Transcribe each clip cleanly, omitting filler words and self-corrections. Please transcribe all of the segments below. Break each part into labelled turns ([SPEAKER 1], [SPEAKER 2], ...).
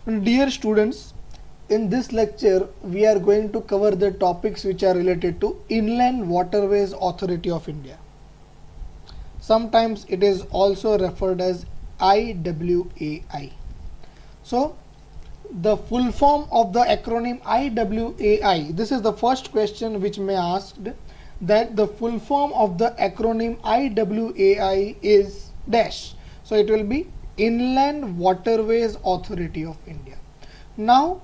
[SPEAKER 1] Dear students, in this lecture we are going to cover the topics which are related to Inland Waterways Authority of India. Sometimes it is also referred as IWAI. So the full form of the acronym IWAI, this is the first question which may asked, that the full form of the acronym IWAI is dash. So it will be Inland Waterways Authority of India. Now,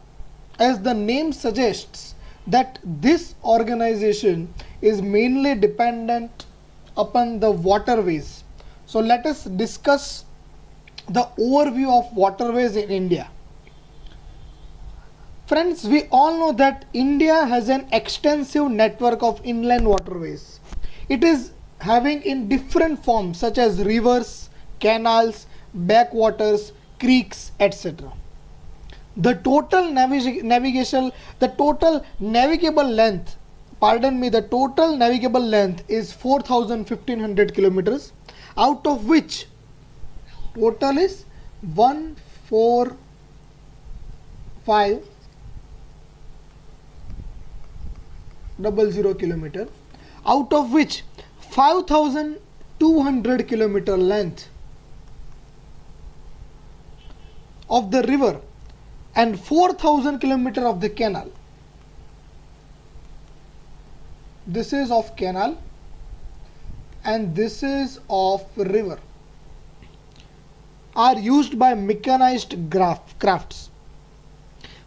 [SPEAKER 1] as the name suggests, that this organization is mainly dependent upon the waterways. So let us discuss the overview of waterways in India. Friends, we all know that India has an extensive network of inland waterways. It is having in different forms such as rivers, canals, backwaters, creeks, etc. The total navigable length is 4,1500 kilometers, out of which total is 14500 kilometer, out of which 5,200 kilometer length of the river and 4,000 kilometer of the canal. This is of canal and this is of river, are used by mechanized crafts.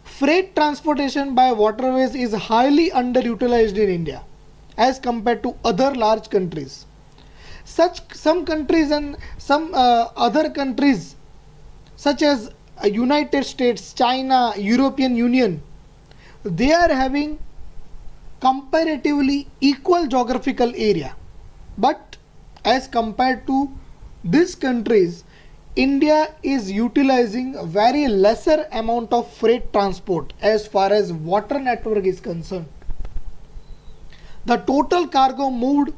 [SPEAKER 1] Freight transportation by waterways is highly underutilized in India as compared to other large countries. Some countries and some other countries such as United States, China, European Union, they are having comparatively equal geographical area, but as compared to these countries, India is utilizing a very lesser amount of freight transport as far as water network is concerned. The total cargo moved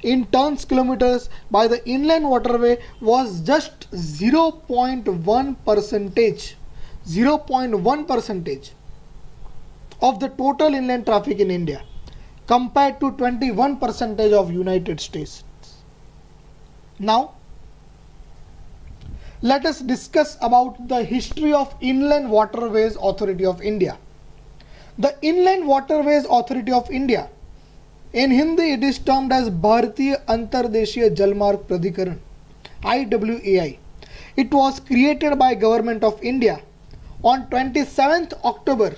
[SPEAKER 1] in tons kilometers by the inland waterway was just 0.1% of the total inland traffic in India, compared to 21% of United States. Now let us discuss about the history of Inland Waterways Authority of India. The Inland Waterways Authority of India, in Hindi it is termed as Bharatiya Antardeshiya Jalmarg Pradhikaran, IWAI. It was created by Government of India on 27th October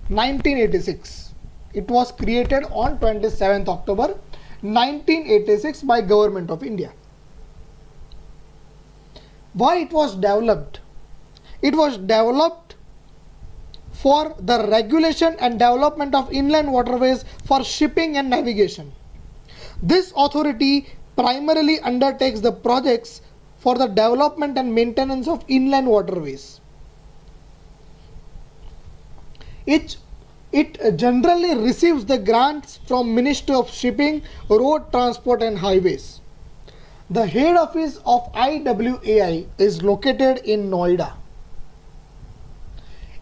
[SPEAKER 1] 1986. It was created on 27th October 1986 by Government of India. Why it was developed? It was developed for the regulation and development of inland waterways for shipping and navigation. This authority primarily undertakes the projects for the development and maintenance of inland waterways. It generally receives the grants from Ministry of Shipping, Road Transport and Highways. The head office of IWAI is located in Noida.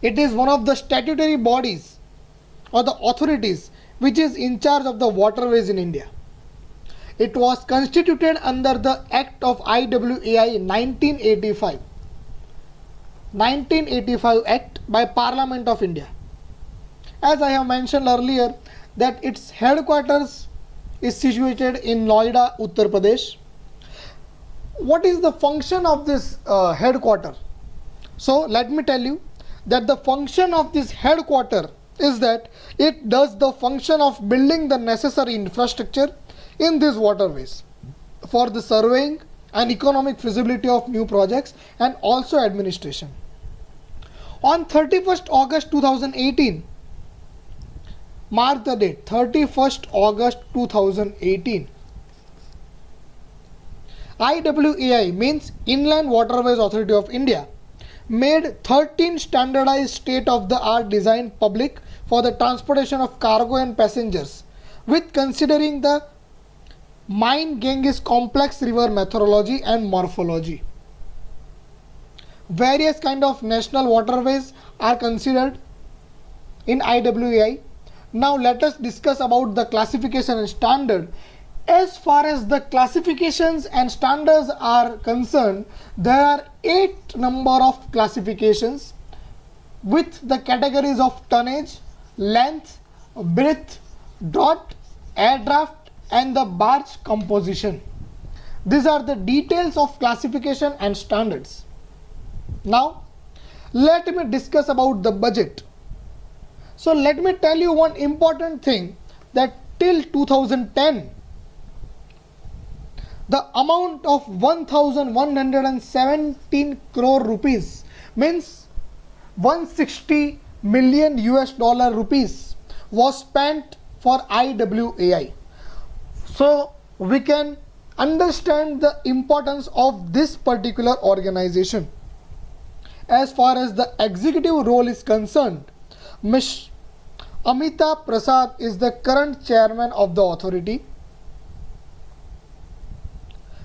[SPEAKER 1] It is one of the statutory bodies or the authorities which is in charge of the waterways in India. It was constituted under the Act of IWAI 1985 Act by Parliament of India. As I have mentioned earlier, that its headquarters is situated in Noida, Uttar Pradesh. What is the function of this headquarter? So let me tell you that the function of this headquarter is that it does the function of building the necessary infrastructure in these waterways for the surveying and economic feasibility of new projects and also administration. On 31st August 2018, mark the date, 31st August 2018, IWAI means Inland Waterways Authority of India made 13 standardized state-of-the-art design public for the transportation of cargo and passengers, with considering the Main Ganges complex river methodology and morphology. various kind of national waterways are considered in IWAI. Now let us discuss about the classification and standard. As far as the classifications and standards are concerned, there are 8 number of classifications with the categories of tonnage, length, breadth, draught, air draft and the barge composition. These are the details of classification and standards. Now let me discuss about the budget. So let me tell you one important thing, that till 2010 the amount of 1117 crore rupees, means 160 million US dollar rupees was spent for IWAI. So we can understand the importance of this particular organization. As far as the executive role is concerned, Ms. Amita Prasad is the current chairman of the authority.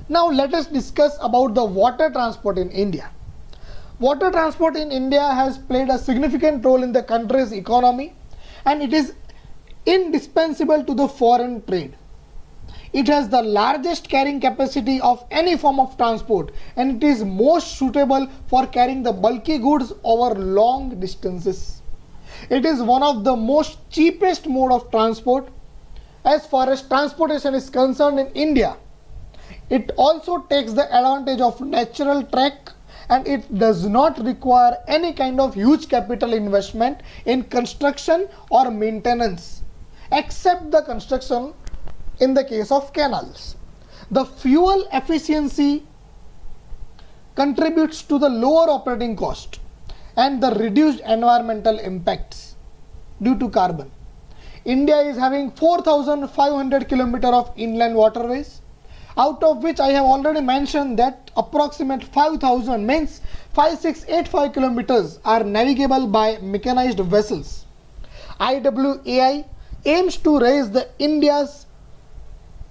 [SPEAKER 1] Now let us discuss about the water transport in India. Water transport in India has played a significant role in the country's economy and it is indispensable to the foreign trade. It has the largest carrying capacity of any form of transport and it is most suitable for carrying the bulky goods over long distances. It is one of the most cheapest mode of transport as far as transportation is concerned in India. It also takes the advantage of natural track and it does not require any kind of huge capital investment in construction or maintenance, except the construction in the case of canals. The fuel efficiency contributes to the lower operating cost and the reduced environmental impacts due to carbon. India is having 4,500 km of inland waterways, out of which I have already mentioned that approximate 5,000 means 5685 kilometers are navigable by mechanized vessels. IWAI aims to raise the India's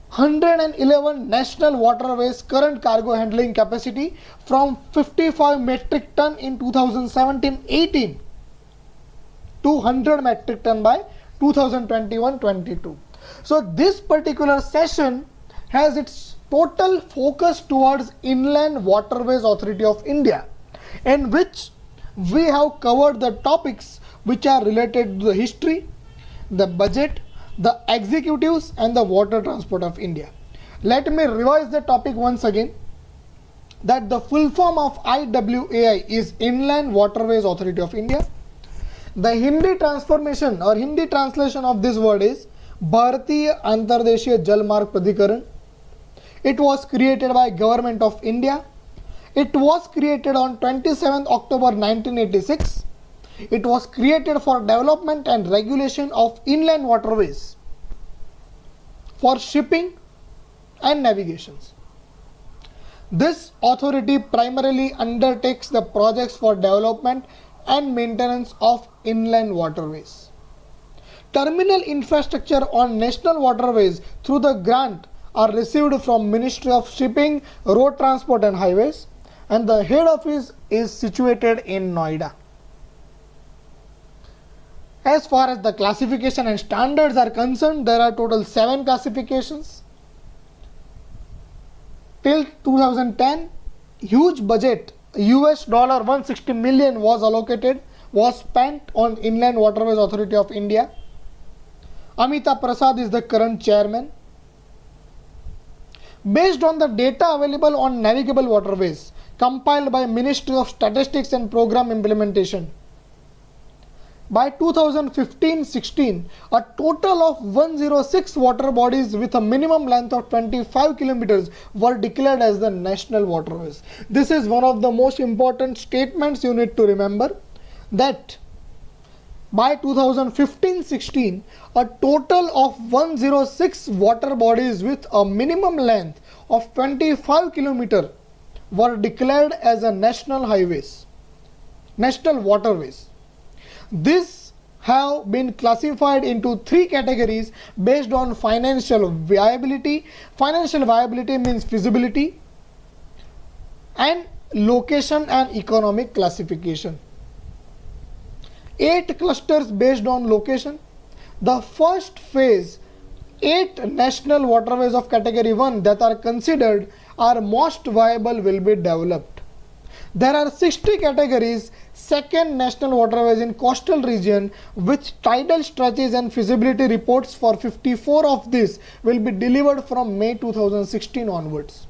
[SPEAKER 1] 111 national waterways current cargo handling capacity from 55 metric ton in 2017-18 to 100 metric ton by 2021-22. So this particular session has its total focus towards Inland Waterways Authority of India, in which we have covered the topics which are related to the history, the budget, the executives and the water transport of India. Let me revise the topic once again, that the full form of IWAI is Inland Waterways Authority of India. The Hindi transformation or Hindi translation of this word is Bharatiya Antardeshiya Jal Marg Pradhikaran. It was created by Government of India. It was created on 27th October 1986. It was created for development and regulation of inland waterways for shipping and navigations. This authority primarily undertakes the projects for development and maintenance of inland waterways. Terminal infrastructure on national waterways through the grant are received from Ministry of Shipping, Road Transport and Highways, and the head office is situated in Noida. As far as the classification and standards are concerned, there are total 7 classifications. Till 2010, huge budget US $160 million was spent on Inland Waterways Authority of India. Amita Prasad is the current chairman. Based on the data available on navigable waterways compiled by Ministry of Statistics and Program Implementation, by 2015-16, a total of 106 water bodies with a minimum length of 25 kilometers were declared as the national waterways. This is one of the most important statements you need to remember, that by 2015-16, a total of 106 water bodies with a minimum length of 25 kilometers were declared as a national highways, national waterways. These have been classified into 3 categories based on financial viability. Financial viability means feasibility, and location and economic classification. 8 clusters based on location. The first phase, 8 national waterways of category 1 that are considered are most viable will be developed. There are 60 categories, second national waterways in coastal region with tidal stretches and feasibility reports for 54 of these will be delivered from May 2016 onwards.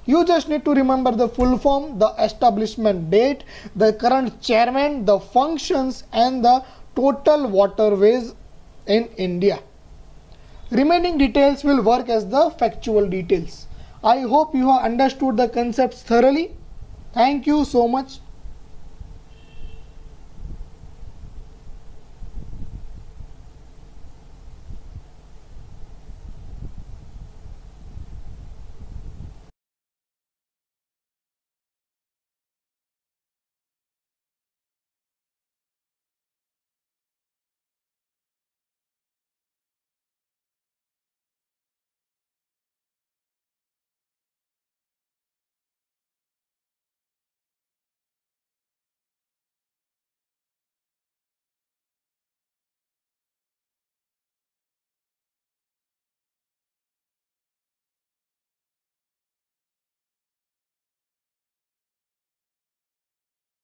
[SPEAKER 1] You just need to remember the full form, the establishment date, the current chairman, the functions and the total waterways in India. Remaining details will work as the factual details. I hope you have understood the concepts thoroughly. Thank you so much.